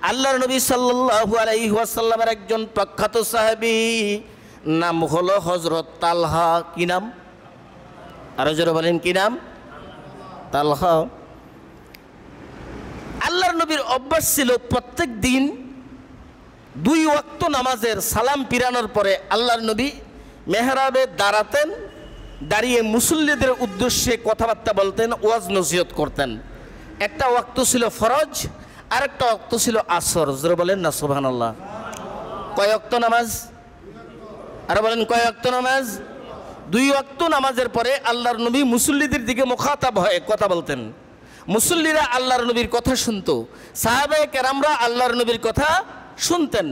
আল্লাহর নবী সাল্লাল্লাহু আলাইহি ওয়াসাল্লামের একজন প্রখ্যাত সাহাবী, নাম হলো হযরত তালহা। কি নাম? আরো জোরে বলেন, কি নাম? তালহা। আল্লাহর নবীর অভ্যাস ছিল প্রত্যেক দিন 2 ওয়াক্ত নামাজের সালাম ফিরানোর পরে আল্লাহর নবী মেহরাবে দাঁড়াতেন, দাঁড়িয়ে মুসল্লিদের উদ্দেশ্যে কথাবার্তা বলতেন, ওয়াজ নসিহত করতেন। একটা ওয়াক্ত ছিল ফরজ, আর একটা ওয়াক্ত ছিল আসর। জোরে বলেন না সুবহানাল্লাহ। কয় ওয়াক্ত নামাজ? আর বলেন কয় ওয়াক্ত নামাজ? 2 ওয়াক্ত নামাজের পরে আল্লাহর নবী মুসল্লিদের দিকে মুখাতাব হয়ে কথা বলতেন। মুসল্লিরা আল্লাহর নবীর কথা শুনতো, সাহাবায়ে কেরামরা আল্লাহর নবীর কথা শুনতেন।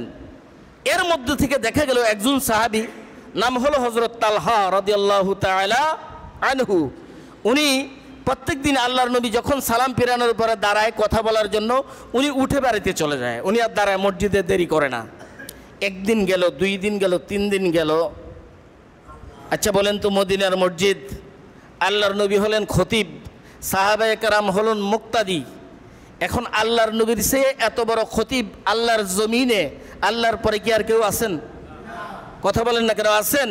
এর মধ্যে থেকে দেখা গেল একজন সাহাবী, নাম হলো হযরত তালহা রাদিয়াল্লাহু তাআলা আনহু। উনি প্রত্যেক দিন আল্লাহর নবী যখন সালাম ফিরানোর পরে দাঁড়ায় কথা বলার জন্য, উনি উঠে বাড়িতে চলে যায়। উনি আর দাঁড়ায় মসজিদে দেরি করে না। 1 দিন গেল, 2 দিন গেল, 3 দিন গেল। আচ্ছা বলেন তো, মদিনার মসজিদ, আল্লাহর নবী হলেন খতিব, সাহাবায়ে কেরাম হলেন মুক্তাদি। এখন আল্লাহর নবীর সে এত বড় খতিব আল্লাহর জমিনে, আল্লাহর পরে কি আর কেউ আছেন? কথা বলেন না, কেন আছেন?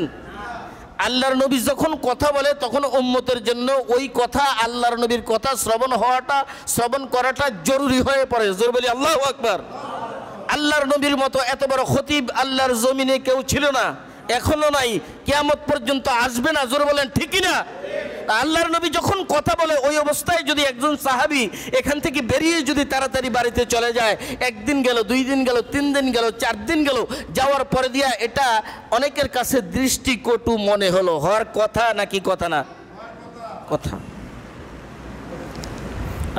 আল্লাহর নবী যখন কথা বলে তখন উম্মতের জন্য ওই কথা, আল্লাহর নবীর কথা শ্রবণ করাটা জরুরি হয়ে পড়ে। জোর বলি আল্লাহু আকবার। আল্লাহর নবীর মতো এত বড় খতিব আল্লাহর জমিনে কেউ ছিল না, এখনো নাই, কিয়ামত পর্যন্ত আসবে না। জোর বলেন ঠিক কি না? আল্লাহর নবী যখন কথা বলে ওই অবস্থায় যদি একজন সাহাবী এখান থেকে বেরিয়ে যদি তাড়াতাড়ি বাড়িতে চলে যায়, 1 দিন গেল, 2 দিন গেল, 3 দিন গেল, 4 দিন গেল, যাওয়ার পরে দিয়া এটা অনেকের কাছে দৃষ্টিকটু মনে হলো। হওয়ার কথা নাকি কথা না? কথা।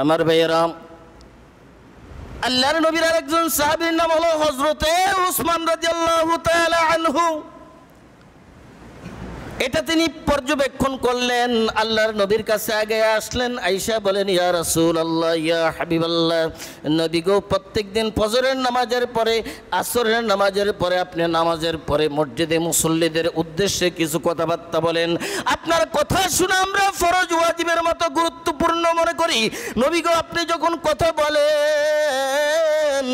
আমার ভাইয়েরা, আল্লাহর নবীর আরেকজন সাহাবীর নাম হলো হযরতে উসমান রাদিয়াল্লাহু তাআলা আনহু। এটা তিনি পর্যবেক্ষণ করলেন, আল্লাহর নবীর কাছে আগে আসলেন, আয়েশা বলেন, ইয়া রাসূলুল্লাহ, ইয়া হাবিবাল্লাহ, নবী গো, প্রত্যেকদিন ফজরের নামাজের পরে, আসরের নামাজের পরে, আপনি নামাজের পরে মসজিদে মুসল্লিদের উদ্দেশ্যে কিছু কথাবার্তা বলেন। আপনার কথা শুনে আমরা ফরজ ওয়াজিবের মতো গুরুত্বপূর্ণ মনে করি। নবী গো, আপনি যখন কথা বলেন,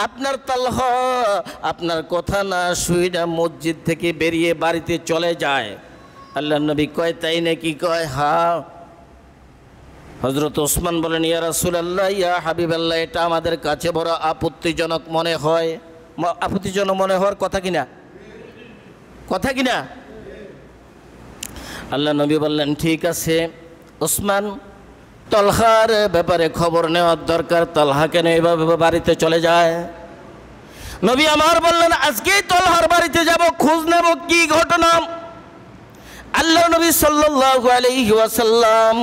আপনার তালহা আপনার কথা না শুনে মসজিদ থেকে বেরিয়ে বাড়িতে চলে যায়। আল্লাহ নবী কয়, তাই নাকি? কয়, হ্যাঁ। হযরত ওসমান বলেন, ইয়া রাসূলুল্লাহ, ইয়া হাবিবাল্লাহ, এটা আমাদের কাছে বড় আপত্তিজনক মনে হয়। আপত্তিজনক মনে হওয়ার কথা কিনা? কথা কিনা? আল্লাহ নবী বললেন, ঠিক আছে ওসমান, তালহার ব্যাপারে খবর নেওয়ার দরকার। তালহা কেন এভাবে বাড়িতে চলে যায়? নবী আমার বললেন, আজকেই তালহার বাড়িতে যাব, খোঁজ নেব কি ঘটনা। আল্লাহ নবী সাল্লাল্লাহু আলাইহি ওয়াসাল্লাম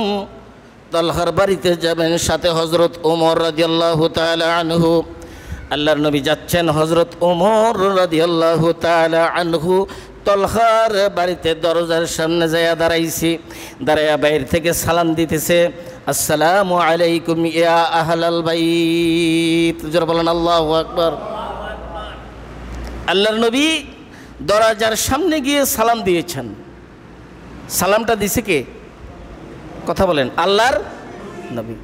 তালহার বাড়িতে যাবেন, সাথে হযরত ওমর রাদিয়াল্লাহু তাআলা আনহু। আল্লাহর নবী যাচ্ছেন, হযরত ওমর রাদিয়াল্লাহু তাআলা আনহু তালহার বাড়িতে দরজার সামনে যায়া দাঁড়াইছি। দাঁড়ায়া বাইরে থেকে সালাম দিতেছে, আসসালামু আলাইকুম ইয়া আহলাল বাইত। যারা বলেন আল্লাহু আকবার। আল্লাহর নবী দরজার সামনে গিয়ে সালাম দিয়েছেন। সালামটা দিছে কে? কথা বলেন, আল্লাহর নবী।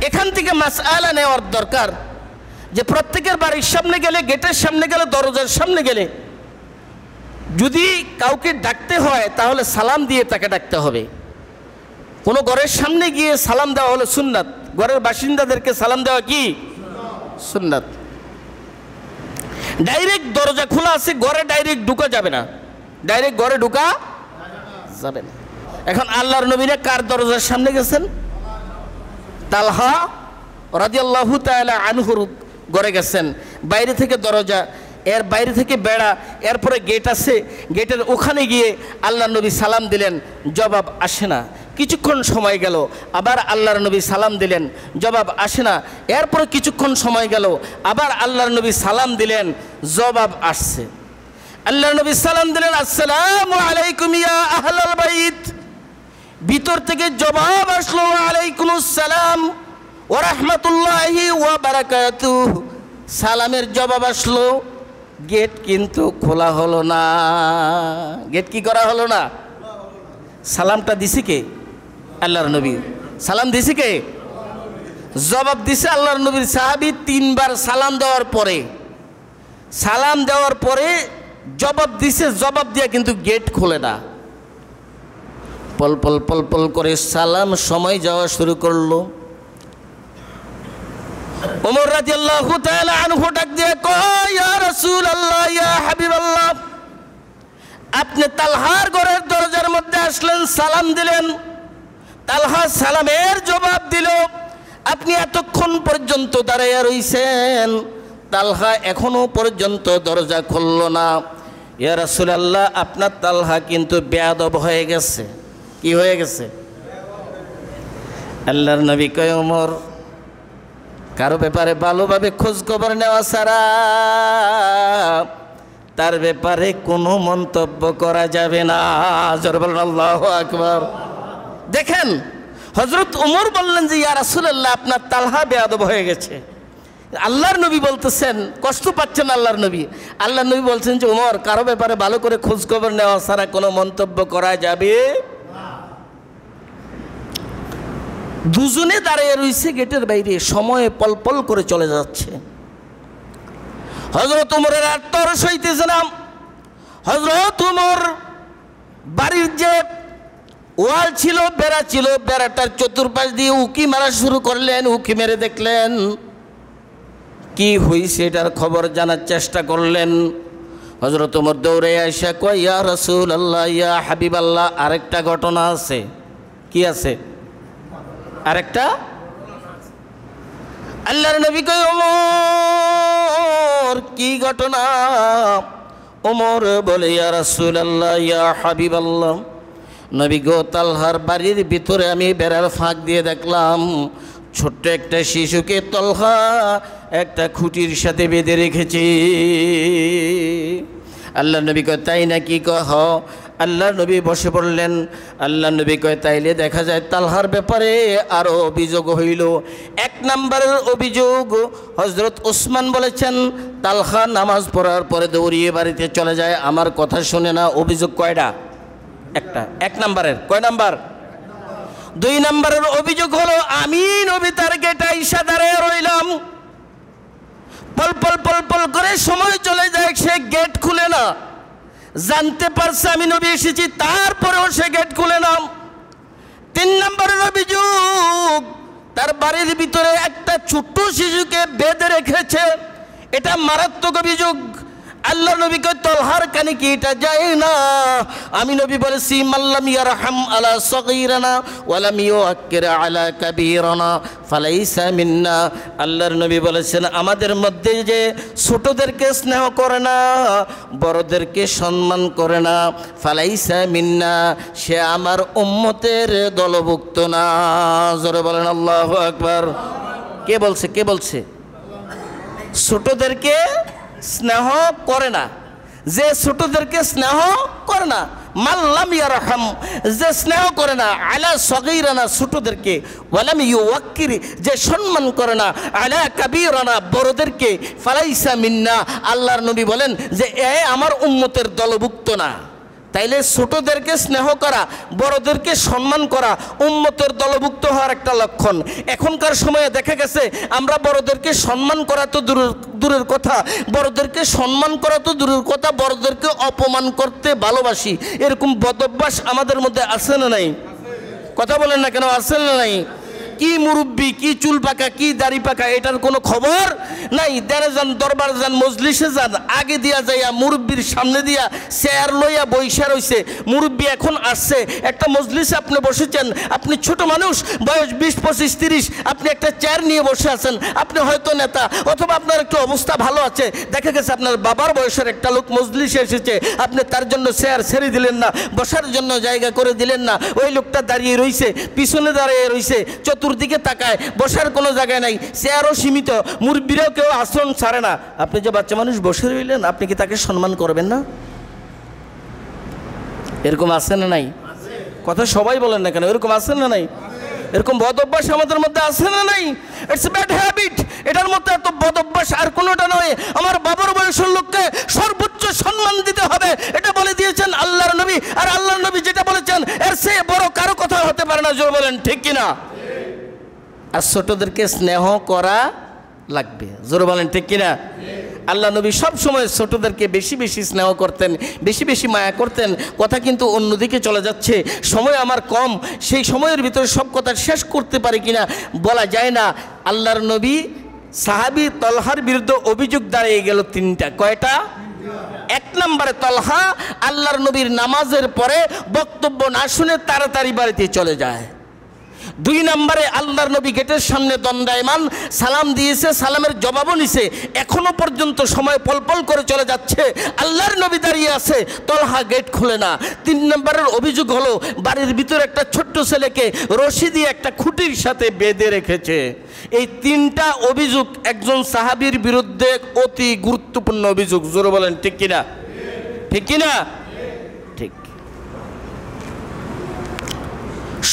এখান থেকে মাসআলা নেওয়ার দরকার যে প্রত্যেকের বাড়ির সামনে গেলে, গেটের সামনে গেলে, দরজার সামনে গেলে যদি কাউকে ডাকতে হয় তাহলে সালাম দিয়ে তাকে ডাকতে হবে। কোনো ঘরের সামনে গিয়ে সালাম দেওয়া হলো সুন্নাত, ঘরের বাসিন্দাদেরকে সালাম দেওয়া কি সুন্নাত। ডাইরেক্ট দরজা খোলা আছে, ঘরে ডাইরেক্ট ঢুকা যাবে না, ডাইরেক্ট ঘরে ঢুকা যাবে না। এখন আল্লাহর নবীরা কার দরজার সামনে গেছেন? তালহা রাদিয়াল্লাহু তাআলা আনহুর ঘরে গেছেন। বাইরে থেকে দরজা, এর বাইরে থেকে বেড়া, এরপরে গেট আছে, গেটের ওখানে গিয়ে আল্লাহর নবী সালাম দিলেন, জবাব আসে না। কিছুক্ষণ সময় গেল, আবার আল্লাহর নবী সালাম দিলেন, জবাব আসে না। এরপরে কিছুক্ষণ সময় গেল, আবার আল্লাহর নবী সালাম দিলেন, জবাব আসছে। আল্লাহর নবী সালাম দিলেন, আসসালামু আলাইকুম ইয়া আহলাল বাইত। ভিতর থেকে জবাব আসলো, ওয়ালাইকুমুস সালাম ওয়া রাহমাতুল্লাহি ওয়া বারাকাতুহু। সালামের জবাব আসলো, গেট কিন্তু খোলা হলো না। গেট কি করা হলো না? সালামটা দিছি কে? আল্লাহর নবী। সালাম দিছি কে? জবাব দিছে আল্লাহর নবীর সাহাবী 3 বার সালাম দেওয়ার পরে জবাব দিছে, জবাব দিয়া কিন্তু গেট খোলে না। পল পল পল পল করে সালাম সময় যাওয়া শুরু করলো। ওমর রাদিয়াল্লাহু তাআলা আনহু ডাক দিয়ে কয়, ইয়া রাসূলুল্লাহ, ইয়া হাবিবাল্লাহ, আপনি তালহার ঘরের দরজার মধ্যে আসলেন, সালাম দিলেন, তালহা সালামের জবাব দিল, আপনি এতক্ষণ পর্যন্ত দাঁড়াইয়া রইছেন, তালহা এখনো পর্যন্ত দরজা খুলল না। ইয়া রাসূলুল্লাহ, আপনার তালহা কিন্তু বেয়াদব হয়ে গেছে। কি হয়ে গেছে? আল্লাহর নবী কয়, ওমর, কারো ব্যাপারে ভালোভাবে খোঁজ খবর নেওয়া ছাড়া তার ব্যাপারে কোনো মন্তব্য করা যাবে না। জোরে বলেন আল্লাহু আকবার। দেখেন, হযরত ওমর বললেন যে ইয়া রাসূলুল্লাহ, আপনার তালহা বেয়াদব হয়ে গেছে। আল্লাহর নবী বলতেছেন, কষ্ট পাচ্ছেন আল্লাহর নবী। আল্লাহর নবী বলছেন যে ওমর, কারো ব্যাপারে ভালো করে খোঁজ খবর নেওয়া ছাড়া কোনো মন্তব্য করা যাবে না। দুজনে দাঁড়িয়ে রয়েছে গেটের বাইরে, সময় পল পল করে চলে যাচ্ছে। হযরত ওমরের আর তরস হইতেছে না। হযরত ওমর বাড়ির যে ওয়াল ছিল, বেড়া ছিল, বেড়াটার চতুর্পাশ দিয়ে উকি মারা শুরু করলেন। উকি মেরে দেখলেন কি হইছে, এটার খবর জানার চেষ্টা করলেন। হযরত ওমর দৌড়ে আইসা কয়, ইয়া রাসূলুল্লাহ, ইয়া হাবিবাল্লাহ, আরেকটা ঘটনা আছে। কি আছে? আরেকটা? আল্লাহর নবী কয়, ওমর, কি ঘটনা? ওমর বলে, ইয়া রাসূলুল্লাহ, ইয়া হাবিবাল্লাহ, নবী গো, তালহার বাড়ির ভিতরে আমি বেড়ার ফাঁক দিয়ে দেখলাম ছোট্ট একটা শিশুকে তালহা একটা খুঁটির সাথে বেঁধে রেখেছে। আল্লাহর নবী কয়, তাই নাকি? কহ। আল্লাহর নবী বসে পড়লেন। আল্লাহর নবী কয়, তাইলে দেখা যায় তালহার ব্যাপারে আরও অভিযোগ হইল। 1 নম্বরের অভিযোগ, হযরত ওসমান বলেছেন তালহা নামাজ পড়ার পরে দৌড়িয়ে বাড়িতে চলে যায়, আমার কথা শুনে না। অভিযোগ কয়টা? একটা। 1 নম্বরের কয় নাম্বার? 2 নম্বরের অভিযোগ হলো আমি নবী তার গেটে আইসা দাঁড়িয়ে রইলাম, পল পল পল পল করে সময় চলে যায়, সে গেট খুলে না। জানতে পারছে আমি নবী এসেছি, তারপরেও সে গেট খুলে না। 3 নম্বরের অভিযোগ, তার বাড়ির ভিতরে একটা ছোট্ট শিশুকে বেঁধে রেখেছে। এটা মারাত্মক অভিযোগ। আল্লাহ নবী কয়, তালহার কানে কি এটা যায় না? আমি নবী বলেছি, মাল্লাম ইয়ারহাম আলা সগীরানা ওয়ালাম ইউআক্কির আলা কাবীরানা ফালাইসা মিন্না। আল্লাহর নবী বলেছেন, আমাদের মধ্যে যে ছোটদেরকে স্নেহ করে না, বড়দেরকে সম্মান করে না, ফালাইসা মিন্না, সে আমার উম্মতের দলভুক্ত না। জোরে বলেন আল্লাহু আকবার। কে বলছে? কে বলছে? ছোটদেরকে স্নেহ করে না, যে ছোটদেরকে স্নেহ করে না, মাল্লাম ইয়ারহাম, যে স্নেহ করে না, আলা সগীরানা, ছোটদেরকে, ওয়ালাম ইউওয়াক্কির, যে সম্মান করে না, আলা কাবীরানা, বড়দেরকে, ফালাইসা মিন্না। আল্লাহর নবী বলেন যে এ আমার উম্মতের দলভুক্ত না। তাইলে ছোটদেরকে স্নেহ করা, বড়দেরকে সম্মান করা উম্মতের দলভুক্ত হওয়ার একটা লক্ষণ। এখনকার সময়ে দেখা গেছে আমরা বড়দেরকে সম্মান করা তো দূরের কথা, বড়দেরকে সম্মান করা তো দূরের কথা, বড়দেরকে অপমান করতে ভালোবাসি। এরকম বদভ্যাস আমাদের মধ্যে আছে না নাই? কথা বলেন না কেন? আছে না নাই? কি মুরব্বী, কি চুল পাকা, কি দাড়ি পাকা, এটার কোনো খবর নাই। দেনে যান, দরবার যান, মজলিসে যান, আগে দিয়া যাইয়া মুরব্বীর সামনে দিয়া চেয়ার লইয়া বইসা রইছে। মুরব্বী এখন আসছে, একটা মজলিসে আপনি বসেছেন, আপনি ছোট মানুষ, বয়স 20, 25, 30, আপনি একটা চেয়ার নিয়ে বসে আছেন, আপনি হয়তো নেতা, অথবা আপনার একটু অবস্থা ভালো আছে। দেখা গেছে আপনার বাবার বয়সের একটা লোক মজলিসে এসেছে, আপনি তার জন্য চেয়ার ছেড়ে দিলেন না, বসার জন্য জায়গা করে দিলেন না। ওই লোকটা দাঁড়িয়ে রইছে, পিছনে দাঁড়িয়ে রইছে, চতুর্দিকে তাকায়, বসার কোনো জায়গায় নাই, চেয়ারও সীমিত, মুরব্বীরাও কেউ আসন ছাড়ে না। আপনি যে বাচ্চা মানুষ বসে রইলেন, আপনি কি তাকে সম্মান করবেন না? এরকম আছে না নাই? কথা সবাই বলেন না কেন? এরকম আছে না নাই? এরকম বদ অভ্যাস আমাদের মধ্যে আছে না নাই? It's a bad habit. এটার মধ্যে এত বদ অভ্যাস আর কোনোটা নয়। আমার বাবার বয়সের লোককে সর্বোচ্চ সম্মান দিতে হবে, এটা বলে দিয়েছেন আল্লাহর নবী। আর আল্লাহর নবী যেটা বলেছেন এর চেয়ে বড় কারো কথা হতে পারে না। জোর বলেন ঠিক কিনা? আর ছোটদেরকে স্নেহ করা লাগবে। জোরে বলেন ঠিক কিনা? আল্লাহ নবী সব সময় ছোটদেরকে বেশি বেশি স্নেহ করতেন, বেশি বেশি মায়া করতেন। কথা কিন্তু অন্যদিকে চলে যাচ্ছে, সময় আমার কম, সেই সময়ের ভিতরে সব কথা শেষ করতে পারি কিনা বলা যায় না। আল্লাহর নবী সাহাবী তলহার বিরুদ্ধে অভিযোগ দাঁড়িয়ে গেল তিনটা। কয়টা? এক নম্বরে তলহা আল্লাহর নবীর নামাজের পরে বক্তব্য না শুনে তাড়াতাড়ি বাড়িতে চলে যায়। দুই নম্বরে আল্লাহর নবী গেটের সামনে দণ্ডায়মান, সালাম দিয়েছে, সালামের জবাবও নিছে, এখনো পর্যন্ত সময় পলপল করে চলে যাচ্ছে, আল্লাহর নবী দাঁড়িয়ে আছে, তলহা গেট খুলে না। তিন নম্বরের অভিযোগ হলো বাড়ির ভিতরে একটা ছোট্ট ছেলেকে রশি দিয়ে একটা খুঁটির সাথে বেঁধে রেখেছে। এই তিনটা অভিযোগ একজন সাহাবীর বিরুদ্ধে অতি গুরুত্বপূর্ণ অভিযোগ। জোরে বলেন ঠিক কিনা? ঠিক কিনা? ঠিক।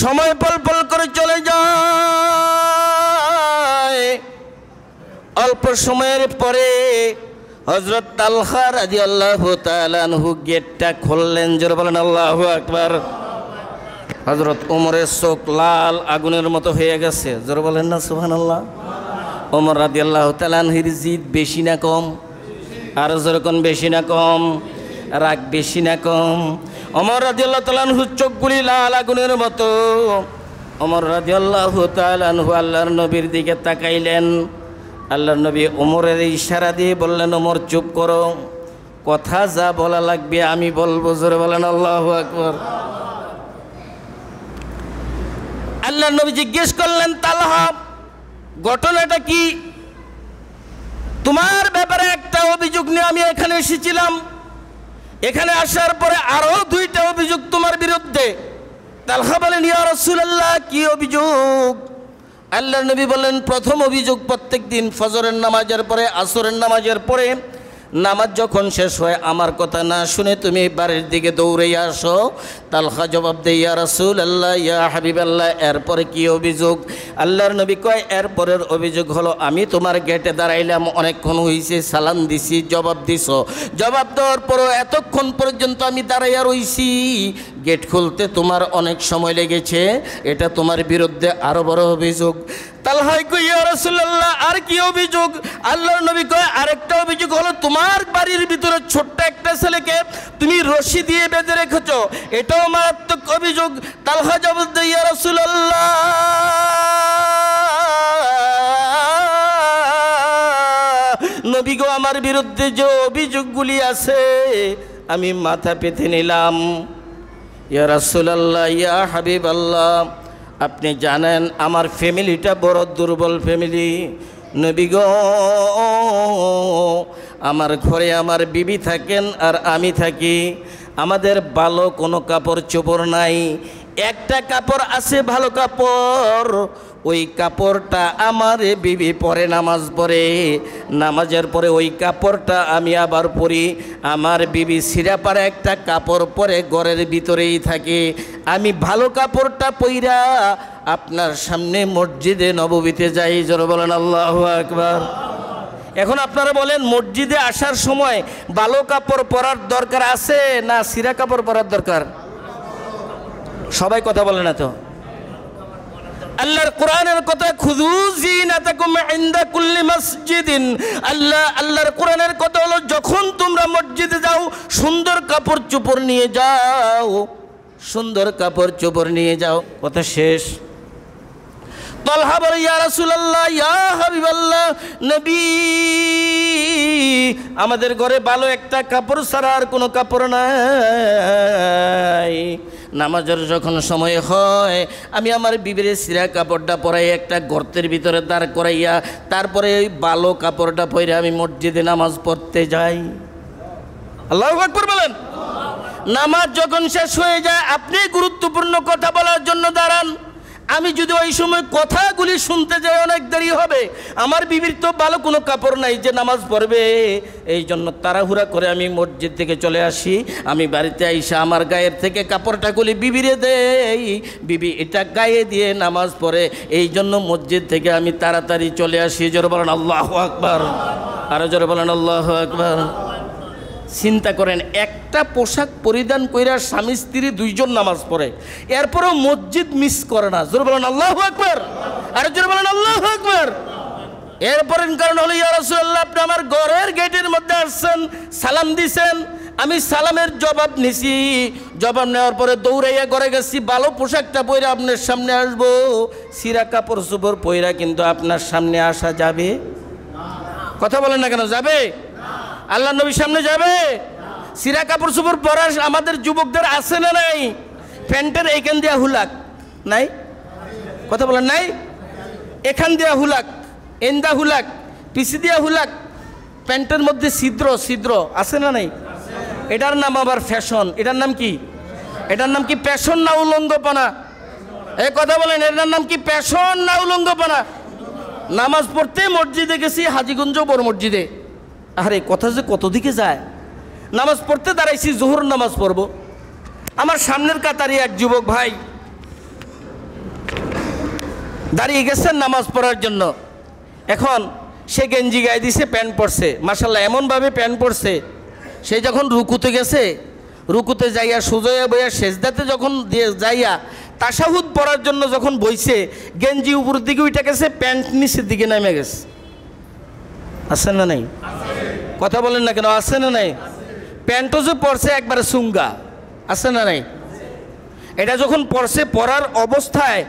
সময় পল পল করে চলে যায়। অল্প সময়ের পরে হযরত তালহা রাদিয়াল্লাহু তাআলা আনহু গেটটা খুললেন। জোরে বলেন আল্লাহু আকবার। হযরত ওমরের চোখ লাল আগুনের মতো হয়ে গেছে। জোরে বলেন না সুবহানাল্লাহ। ওমর রাদিয়াল্লাহু তাআলা আনহুর জিদ বেশি না কম? আর যেরকম বেশি না কম? রাগ বেশি না কম? ওমর রাদিয়াল্লাহু তাআলা আনহুর চোখগুলি লাল আগুনের মতো। ওমর রাদিয়াল্লাহু তাআলা আনহু আল্লাহর নবীর দিকে তাকাইলেন। আল্লাহর নবী ওমরের ইশারা দিয়ে বললেন, ওমর চুপ করো, কথা যা বলা লাগবে আমি বলবো। জোরে বলেন আল্লাহু আকবার। আল্লাহর নবী জিজ্ঞেস করলেন, তালহা ঘটনাটা কি? তোমার ব্যাপারে একটা অভিযোগ নিয়ে আমি এখানে এসেছিলাম, এখানে আসার পরে আরো দুইটা অভিযোগ তোমার বিরুদ্ধে। তালহা বলেন, ইয়া রাসূলুল্লাহ কি অভিযোগ? আল্লাহর নবী বলেন, প্রথম অভিযোগ, প্রত্যেক দিন ফজরের নামাজের পরে, আসরের নামাজের পরে নামাজ যখন শেষ হয় আমার কথা না শুনে তুমি বাড়ির দিকে দৌড়ে আসো। তালহা জবাব দেয়, ইয়া রাসূলুল্লাহ, ইয়া হাবিবাল্লাহ, এরপরে কি অভিযোগ? আল্লাহর নবী কয়, এরপরের অভিযোগ হলো আমি তোমার গেটে দাঁড়াইলাম, অনেকক্ষণ হয়েছে, সালাম দিছি, জবাব দিছ, জবাব দেওয়ার পরও এতক্ষণ পর্যন্ত আমি দাঁড়াইয়া রইছি, গেট খুলতে তোমার অনেক সময় লেগেছে, এটা তোমার বিরুদ্ধে আরো বড় অভিযোগ। তালহা কয়, ইয়া রাসূলুল্লাহ আর কি অভিযোগ? আল্লাহর নবী কয়, আরেকটা অভিযোগ হলো তোমার বাড়ির ভিতরে ছোট্ট একটা ছেলেকে তুমি রশি দিয়ে বেঁধে রেখেছো, এটাও মারাত্মক অভিযোগ। তালহা জবাব দেয়, ইয়া রাসূলুল্লাহ নবী গো, আমার বিরুদ্ধে যে অভিযোগগুলি আছে আমি মাথা পেতে নিলাম। ইয়া রাসূলুল্লাহ, ইয়া হাবিবাল্লাহ, আপনি জানেন আমার ফ্যামিলিটা বড় দুর্বল ফ্যামিলি। নবী গো, আমার ঘরে আমার বিবি থাকেন আর আমি থাকি, আমাদের ভালো কোনো কাপড় চোপড় নাই, একটা কাপড় আছে ভালো কাপড়, ওই কাপড়টা আমার বিবি পরে নামাজ পড়ে, নামাজের পরে ওই কাপড়টা আমি আবার পরি, আমার বিবি সিরাপাড়া একটা কাপড় পরে ঘরের ভিতরেই থাকে, আমি ভালো কাপড়টা পইরা আপনার সামনে মসজিদে নববীতে যাই। জোরে বলেন আল্লাহু আকবার। এখন আপনারা বলেন, মসজিদে আসার সময় ভালো কাপড় পরার দরকার আছে না সিরা কাপড় পরার দরকার? সবাই কথা বলে না তো। আল্লাহর কোরআনের কথা, খুযু যিনাতাকুম ইনদা কুল্লি মসজিদিন। আল্লাহর কোরআনের কথা হলো, যখন তোমরা মসজিদে যাও সুন্দর কাপড় চোপড় নিয়ে যাও, সুন্দর কাপড় চোপড় নিয়ে যাও। কথা শেষ। তালহা বলে, ইয়া রাসূলুল্লাহ, ইয়া হাবিবাল্লাহ, নবী আমাদের ঘরে ভালো একটা কাপড় ছাড়া আর কোনো কাপড় নাই, নামাজের যখন সময় হয় আমি আমার বিবির সিরা কাপড়টা পরাই একটা গর্তের ভিতরে দাঁড় করাইয়া তারপরে ওই ভালো কাপড়টা পরে আমি মসজিদে নামাজ পড়তে যাই। আল্লাহু আকবার বলেন। নামাজ যখন শেষ হয়ে যায় আপনি গুরুত্বপূর্ণ কথা বলার জন্য দাঁড়ান, আমি যদি ওই সময় কথাগুলি শুনতে যাই অনেক দেরি হবে, আমার বিবির তো ভালো কোনো কাপড় নাই যে নামাজ পড়বে, এই জন্য তাড়াহুড়া করে আমি মসজিদ থেকে চলে আসি। আমি বাড়িতে আইসা আমার গায়ের থেকে কাপড়টাগুলি বিবিরে দেই, বিবি এটা গায়ে দিয়ে নামাজ পড়ে, এই জন্য মসজিদ থেকে আমি তাড়াতাড়ি চলে আসি। জোরে বলেন আল্লাহু আকবার। আরো জোরে বলেন আল্লাহু আকবার। চিন্তা করেন, একটা পোশাক পরিধান কইরা স্বামী স্ত্রী দুইজন নামাজ পড়ে, এরপরেও মসজিদ মিস করে না। জোরে বলেন আল্লাহু আকবার, আর জোরে বলেন আল্লাহু আকবার। এরপরের কারণ হলো, ইয়া রাসূলুল্লাহ, আপনি আমার ঘরের গেটের মধ্যে আসছেন, সালাম দিছেন, আমি সালামের জবাব নিছি, জবাব নেওয়ার পরে দৌড়াইয়া ঘরে গেছি, ভালো পোশাকটা পরে আপনার সামনে আসবো, সিরা কাপড় চোপড় পইরা কিন্তু আপনার সামনে আসা যাবে? কথা বলেন না কেন, যাবে? আল্লাহ নবীর সামনে যাবে? সিরা কাপড় চোপড় পরা আমাদের যুবকদের আছে না নাই? প্যান্টের এইখান দিয়া হুলাক নাই, কথা বলেন নাই? এখান দিয়া হুলাক, এন্দা হুলাক, পিছি দিয়া হুলাক, প্যান্টের মধ্যে ছিদ্র ছিদ্র আছে না নাই? এটার নাম আবার ফ্যাশন। এটার নাম কি? এটার নাম কি প্যাশন না উলঙ্গপনা? এই কথা বলেন, এটার নাম কি প্যাশন না উলঙ্গপনা? নামাজ পড়তে মসজিদে গেছি, হাজীগঞ্জ বড় মসজিদে। আরে কথা যে কত দিকে যায়। নামাজ পড়তে দাঁড়াইছি, জোহর নামাজ পড়ব। আমার সামনের কাতারে এক যুবক ভাই দাঁড়িয়ে গেছেন নামাজ পড়ার জন্য। এখন সে গেঞ্জি গায়ে দিছে, প্যান্ট পরছে, মাশাআল্লাহ এমনভাবে প্যান্ট পরছে, সে যখন রুকুতে গেছে, রুকুতে যাইয়া সোজা বইয়া সেজদাতে যখন যাইয়া তাশাহুদ পড়ার জন্য যখন বইছে, গেঞ্জি উপরের দিকে উঠে গেছে, প্যান্ট নিচের দিকে নেমে গেছে। আছে না নাই? কথা বলেন না কেন, আছে না নাই? প্যান্টও যে পরছে একবারে সুঙ্গা, আছে না নাই? এটা যখন পরছে, পরার অবস্থায়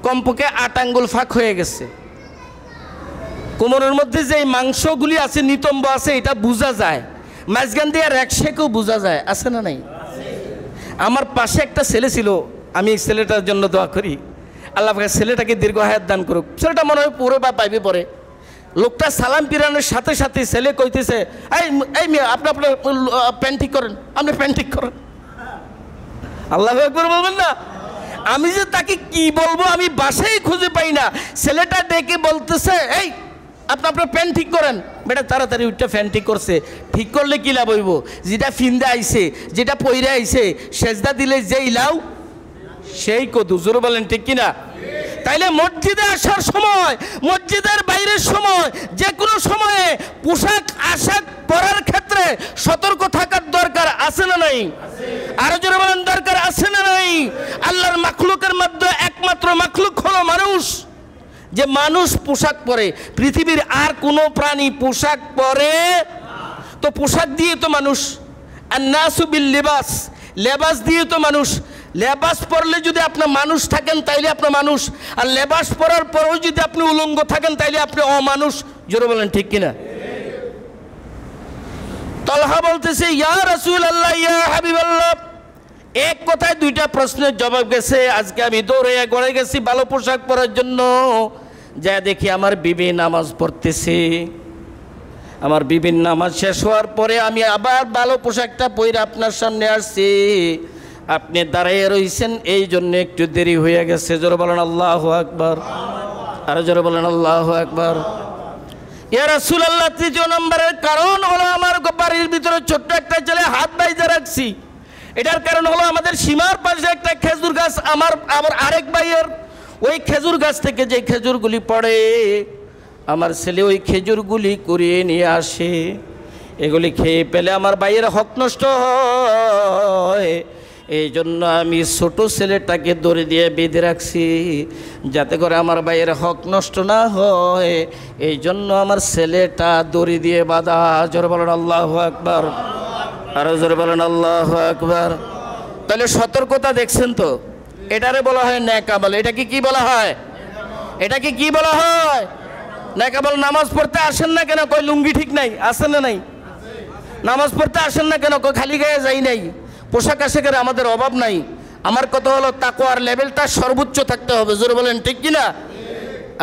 কমপক্ষে 8 আঙ্গুল ফাঁক হয়ে গেছে। কোমরের মধ্যে যে মাংসগুলি আছে, নিতম্ব আছে, এটা বোঝা যায়। মাঝখান দিয়ে আর একশেকেও বোঝা যায়, আছে না নাই? আমার পাশে একটা ছেলে ছিল, আমি এই ছেলেটার জন্য দোয়া করি, আল্লাহ পাক ছেলেটাকে দীর্ঘ হায়াত দান করুক। ছেলেটা মনে হয় পুরো বা পাইবে পরে। লোকটা সালাম পিরানোর সাথে সাথে ছেলে কইতেছে, এই মেয়ে, আপনি আপনার প্যান্ট ঠিক করেন, আপনি প্যান্ট ঠিক করেন। আল্লাহু আকবার বলবেন না? আমি যে তাকে কি বলবো আমি বাসায় খুঁজে পাই না। ছেলেটা ডেকে বলতেছে, এই আপনি আপনার প্যান্ট ঠিক করেন। বেটা তাড়াতাড়ি উঠতে প্যান্ট ঠিক করছে। ঠিক করলে কি লাভ হইব? যেটা ফিন্দা আইছে, যেটা পইরা আইছে, সেজদা দিলে যেই লাউ সেই কদু। জোরে বলেন ঠিক কিনা? তাইলে মসজিদে আসার সময়, মসজিদের বাইরের সময়, যে কোনো সময়ে পোশাক আশাক পরার ক্ষেত্রে সতর্ক থাকার দরকার আছে না নাই? আরো জোরে বলেন, দরকার আছে না নাই? আল্লাহর মাখলুকের মধ্যে একমাত্র মাখলুক হলো মানুষ। যে মানুষ পোশাক পরে, পৃথিবীর আর কোনো প্রাণী পোশাক পরে? তো পোশাক দিয়ে তো মানুষ, আন্নাসু বিল লিবাস, লেবাস দিয়ে তো মানুষ। লেবাস পরলে যদি আপনি মানুষ থাকেন তাইলে আপনি মানুষ, আর লেবাস পরার পরেও যদি আপনি উলঙ্গ থাকেন তাইলে আপনি অমানুষ। জোরে বলেন ঠিক কিনা? তলহা বলতেছে, ইয়া রাসূলুল্লাহ, ইয়া হাবিবাল্লাহ, এক কথায় দুইটা প্রশ্নের জবাব গেছে। আজকে আমি দৌড়ে গড়ে গেছি ভালো পোশাক পরার জন্য, যা দেখি আমার বিবি নামাজ পড়তেছে। আমার বিবির নামাজ শেষ হওয়ার পরে আমি আবার ভালো পোশাকটা পরে আপনার সামনে আসছি, আপনি দাঁড়িয়ে রয়েছেন, এই জন্য একটু দেরি হয়ে গেছে। জোরে বলেন আল্লাহু আকবার, আর জোরে বলেন আল্লাহু আকবার। ইয়া রাসূলুল্লাহ, তৃতীয় নম্বরের কারণ হলো আমার বাড়ির ভিতরে ছোট্ট একটা ছেলে হাত বাইজা রাখছি। এটার কারণ হলো আমাদের সীমার পাশে একটা খেজুর গাছ, আমার আরেক ভাইয়ের। ওই খেজুর গাছ থেকে যে খেজুরগুলি পড়ে, আমার ছেলে ওই খেজুরগুলি কুড়িয়ে নিয়ে আসে। এগুলি খেয়ে পেলে আমার ভাইয়ের হক নষ্ট হয়। এই জন্য আমি ছোট ছেলেটাকে দড়ি দিয়ে বেঁধে রাখছি, যাতে করে আমার ভাইয়ের হক নষ্ট না হয়। এই জন্য আমার ছেলেটা দড়ি দিয়ে বাঁধা। জোরে বলেন আল্লাহু আকবার, আরো জোরে বলেন আল্লাহু আকবার। তাহলে সতর্কতা দেখছেন তো? এটারে বলা হয় নেক আমল। এটাকে কি বলা হয়? এটাকে কি বলা হয়? নেক আমল। নামাজ পড়তে আসেন না কেন? কই লুঙ্গি ঠিক নাই, আসেন না নাই? নামাজ পড়তে আসেন না কেন? কই খালি গায়ে যাই নাই? পোশাক আশাকের আমাদের অভাব নাই। আমার কথা হলো তাকওয়ার লেভেলটা সর্বোচ্চ থাকতে হবে। জোরে বলেন ঠিক কিনা?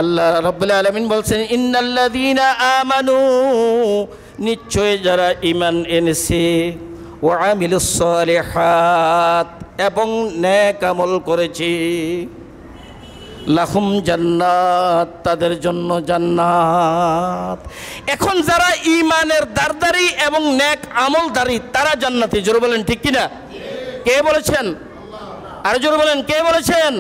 আল্লাহ রাব্বুল আলামিন বলছেন, ইন্নাল্লাযীনা আমানু, নিশ্চয় যারা ঈমান এনেছে, ওয়া আমিলুস সালিহাত, এবং নেক আমল করেছে, লাহুম জান্নাত, তাদের জন্য জান্নাত। এখন যারা ঈমানের দারদারি এবং নেক আমলদারি, তারা জান্নাতি। জোরে বলেন ঠিক কিনা? কে বলেছেন? আর জোরে বলেন, কে বলেছেন?